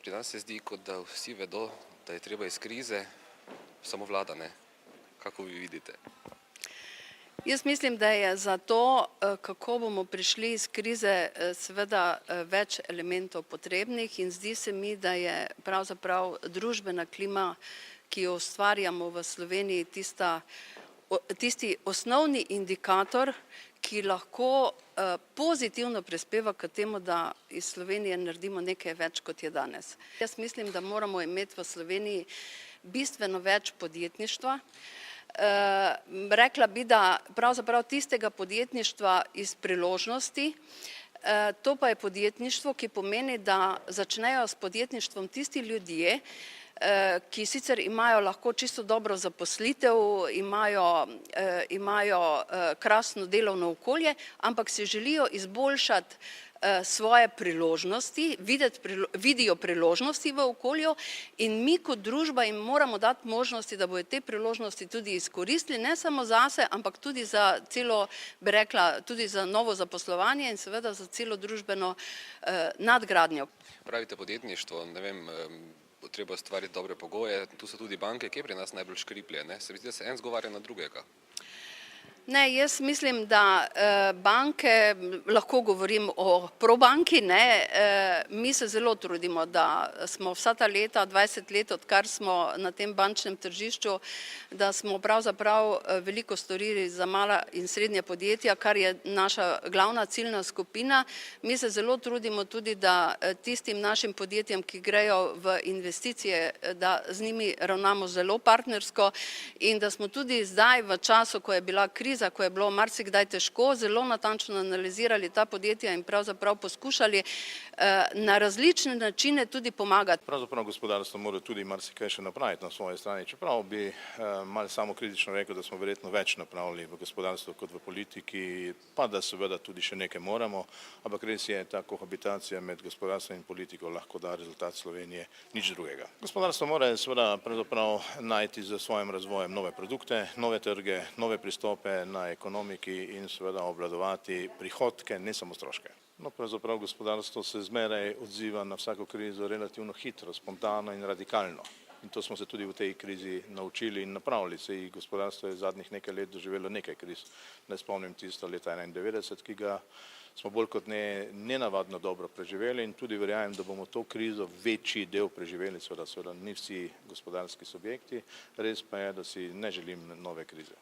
Pri nas se zdi, kot da vsi vedo, da je treba iz krize, samo vlada ne. Kako vi vidite? Jaz mislim, da je za to, kako bomo prišli iz krize, seveda več elementov potrebnih in zdi se mi, da je pravzaprav družbena klima, ki jo ustvarjamo v Sloveniji, tisti osnovni indikator, ki lahko pozitivno prispeva k temu, da iz Slovenije naredimo nekaj več, kot je danes. Jaz mislim, da moramo imeti v Sloveniji bistveno več podjetništva. Rekla bi, da pravzaprav tistega podjetništva iz priložnosti, to pa je podjetništvo, ki pomeni, da začnejo s podjetništvom tisti ljudje, ki sicer imajo lahko čisto dobro zaposlitev, imajo krasno delovno okolje, ampak si želijo izboljšati svoje priložnosti, vidijo priložnosti v okolju in mi kot družba jim moramo dati možnosti, da bodo te priložnosti tudi izkoristili, ne samo zase, ampak tudi za celo, bi rekla, tudi za novo zaposlovanje in seveda za celo družbeno nadgradnjo. Pravite podjetništvo, ne vem, treba ustvariti dobre pogoje, tu so tudi banke, kje pri nas najbolj škriplje, ne? Se mi zdi, da se en zgovarja na drugega. Ne, jaz mislim, da banke, lahko govorim o Probanki, ne, mi se zelo trudimo, da smo vsa ta leta, 20 let, odkar smo na tem bančnem tržišču, da smo pravzaprav veliko storili za mala in srednja podjetja, kar je naša glavna ciljna skupina. Mi se zelo trudimo tudi, da tistim našim podjetjem, ki grejo v investicije, da z njimi ravnamo zelo partnersko in da smo tudi zdaj v času, ko je bila kriza, ko je bilo marsikdaj težko, zelo natančno analizirali ta podjetja in pravzaprav poskušali na različne načine tudi pomagati. Pravzaprav gospodarstvo mora tudi marsikaj še napraviti na svoji strani, čeprav bi malo samokritično rekel, da smo verjetno več napravili v gospodarstvu kot v politiki, pa da seveda tudi še nekaj moramo, ampak res je, ta kohabitacija med gospodarstvom in politiko lahko da rezultat Slovenije nič drugega. Gospodarstvo mora seveda pravzaprav najti z svojim razvojem nove produkte, nove trge, nove pristope na ekonomiki in seveda obvladovati prihodke, ne samo stroške. No, pravzaprav gospodarstvo se zmeraj odziva na vsako krizo relativno hitro, spontano in radikalno. In to smo se tudi v tej krizi naučili in napravili. Saj gospodarstvo je zadnjih nekaj let doživelo nekaj kriz. Ne spomnim tisto leta 1991, ki ga smo bolj kot ne nenavadno dobro preživeli in tudi verjamem, da bomo to krizo večji del preživeli, seveda ni vsi gospodarski subjekti, res pa je, da si ne želim nove krize.